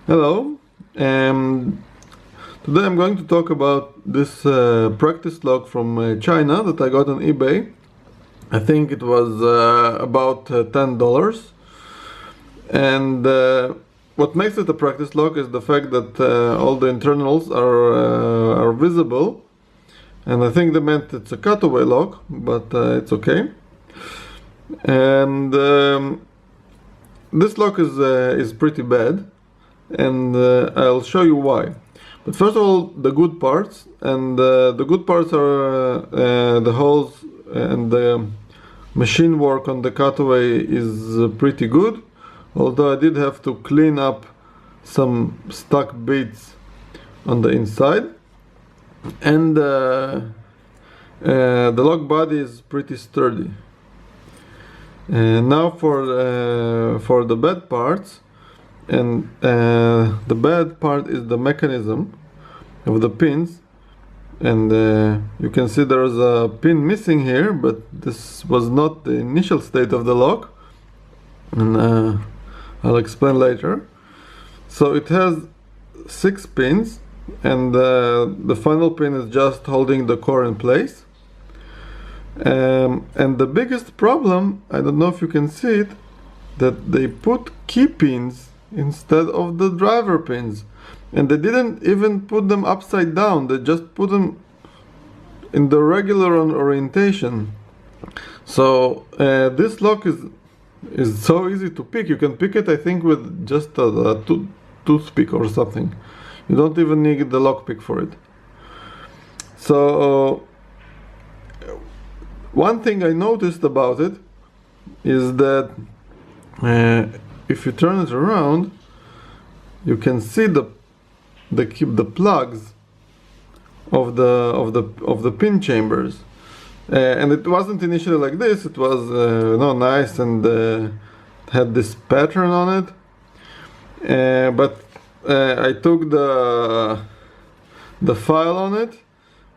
Hello. Um, Today I'm going to talk about this practice log from China that I got on eBay. I think it was about $10. And what makes it a practice log is the fact that all the internals are visible. And I think they meant it's a cutaway log, but it's okay. And this log is pretty bad, and I'll show you why. But first of all, the good parts, and the good parts are the holes and the machine work on the cutaway is pretty good, although I did have to clean up some stuck bits on the inside. And the log body is pretty sturdy. Now for the bad parts. And the bad part is the mechanism of the pins, and you can see there's a pin missing here, but this was not the initial state of the lock, and I'll explain later. So it has 6 pins, and the final pin is just holding the core in place. And the biggest problem, I don't know if you can see it, that they put key pins instead of the driver pins, and they didn't even put them upside down. They just put them in the regular orientation. So this lock is so easy to pick. You can pick it, I think, with just a toothpick or something. You don't even need the lock pick for it. So one thing I noticed about it is that if you turn it around, you can see the plugs of the pin chambers, and it wasn't initially like this. It was nice and had this pattern on it. But I took the file on it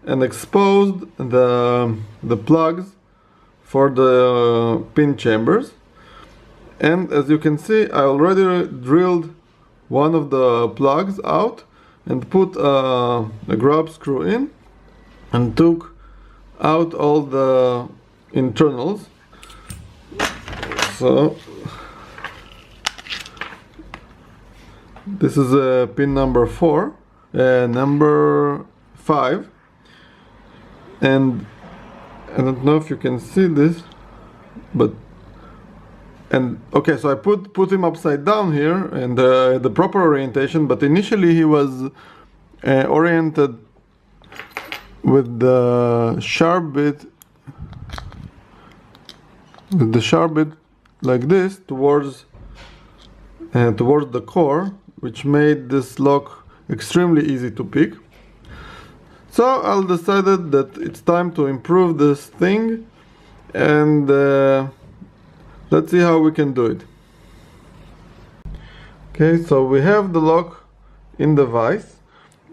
and exposed the plugs for the pin chambers. And as you can see, I already drilled one of the plugs out and put a grub screw in and took out all the internals. So this is pin number 4, number 5, and I don't know if you can see this, but okay, so I put him upside down here and the proper orientation, but initially he was oriented with the sharp bit like this towards the core, which made this lock extremely easy to pick. So I decided that it's time to improve this thing, and let's see how we can do it. Okay, so we have the lock in the vise,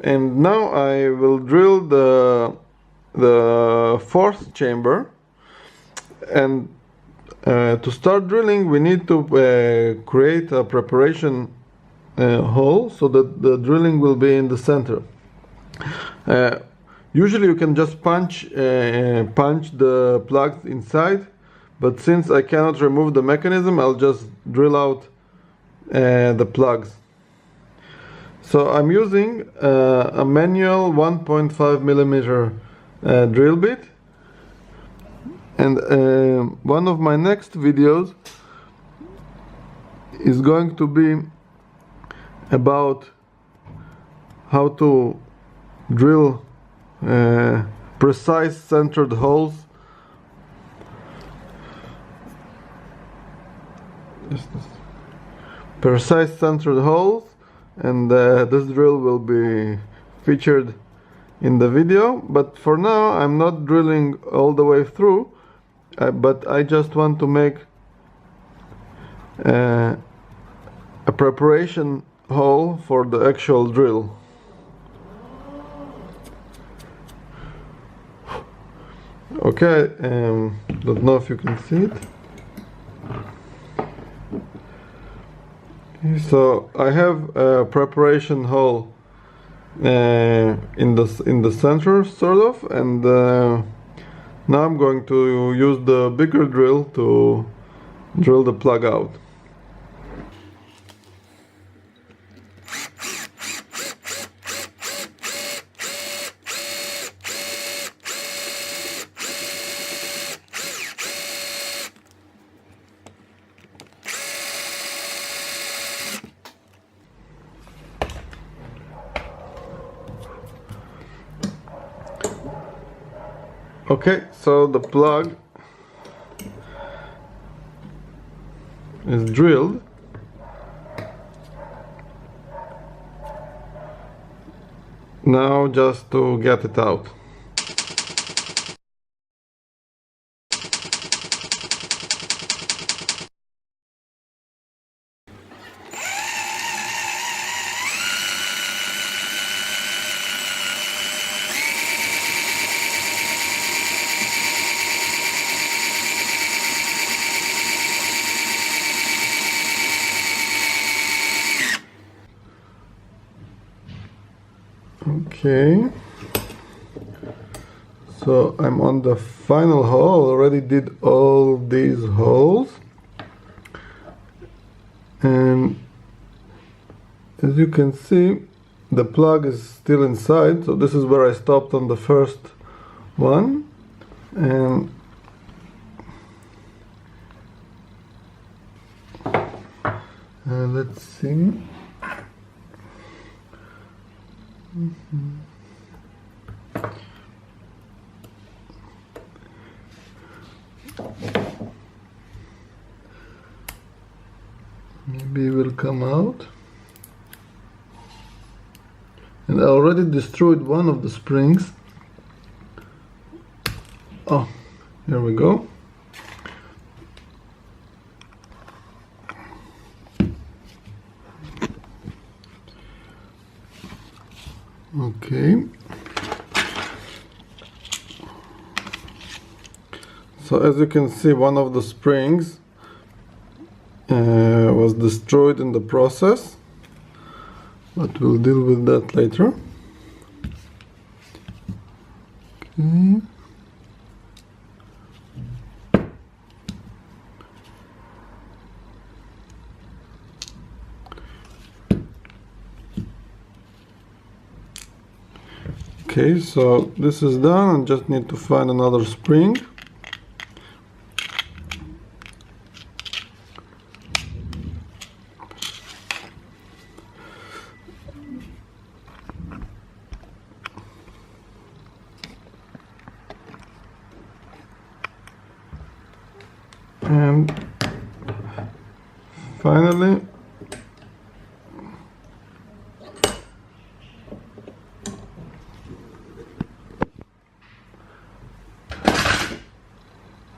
and now I will drill the 4th chamber. And to start drilling, we need to create a preparation hole so that the drilling will be in the center. Usually you can just punch the plugs inside, but since I cannot remove the mechanism, I'll just drill out the plugs. So I'm using a manual 1.5 millimeter drill bit, and one of my next videos is going to be about how to drill precise centered holes. Precise centered holes, and this drill will be featured in the video. But for now, I'm not drilling all the way through, but I just want to make a preparation hole for the actual drill. Okay, don't know if you can see it. So I have a preparation hole in the center, sort of, and now I'm going to use the bigger drill to drill the plug out. Okay, so the plug is drilled. Now just to get it out. Okay, so I'm on the final hole. Already did all these holes, and as you can see, the plug is still inside. So this is where I stopped on the first one, and let's see. Maybe it will come out. And I already destroyed one of the springs. Oh, here we go. Okay. So as you can see, one of the springs was destroyed in the process, but we'll deal with that later. Okay. Okay, so this is done. I just need to find another spring. And finally,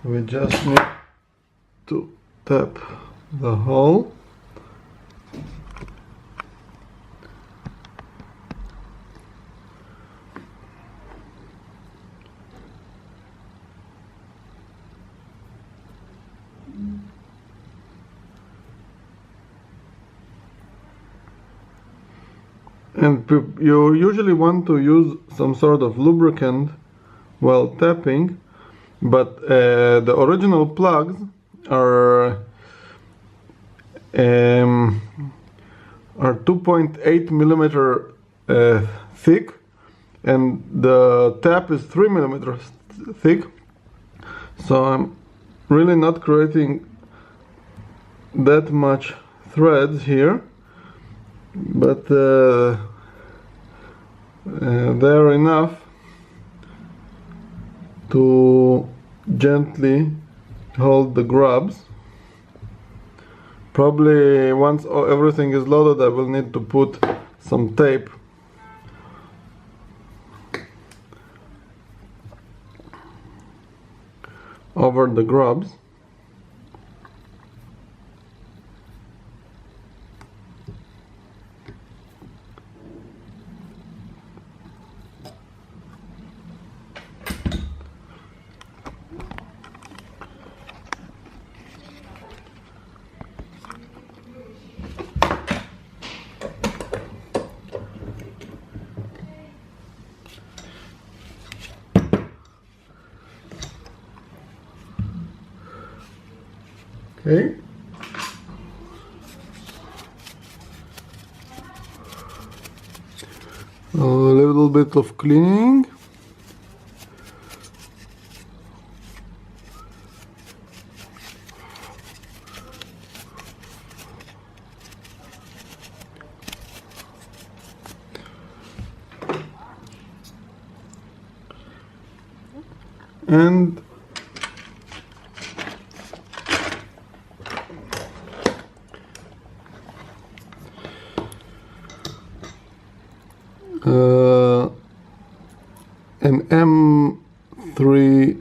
we just need to tap the hole. And you usually want to use some sort of lubricant while tapping, but the original plugs are 2.8 millimeter thick, and the tap is 3 millimeters thick. So I'm really not creating that much threads here, but they're enough to gently hold the grubs. Probably once everything is loaded, I will need to put some tape over the grubs. Okay. A little bit of cleaning. And an M3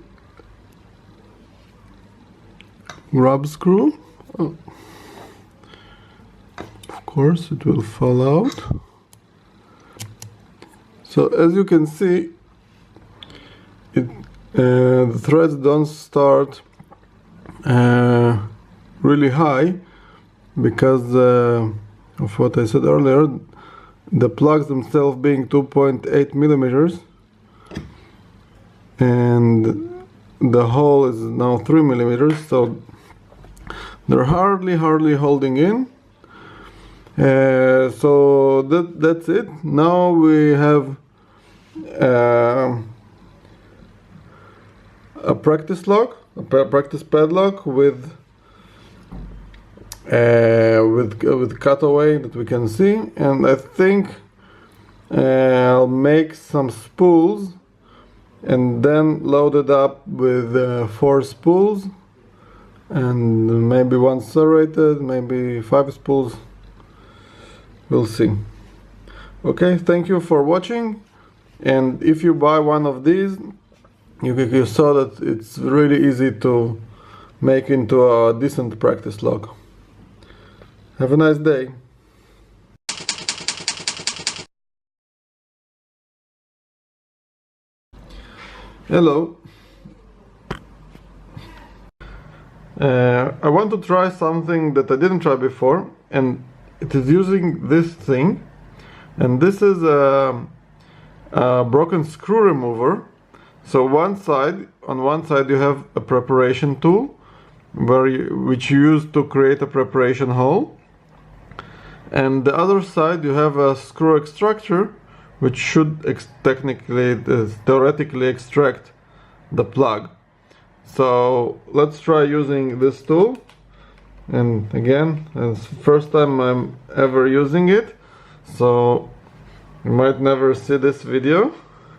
grub screw. Oh. Of course it will fall out. So as you can see, the threads don't start really high because of what I said earlier, the plugs themselves being 2.8 millimeters and the hole is now 3 millimeters, so they're hardly holding in. So that's it. Now we have a practice lock, a practice padlock with cutaway that we can see, and I think I'll make some spools and then load it up with 4 spools and maybe 1 serrated, maybe 5 spools. We'll see. Okay, thank you for watching, and if you buy one of these, you saw that it's really easy to make into a decent practice lock. Have a nice day. Hello. I want to try something that I didn't try before, and it is using this thing. And this is a broken screw remover. So on one side you have a preparation tool which you use to create a preparation hole, and the other side you have a screw extractor which should theoretically extract the plug. So let's try using this tool, and again, it's the first time I'm ever using it, so you might never see this video.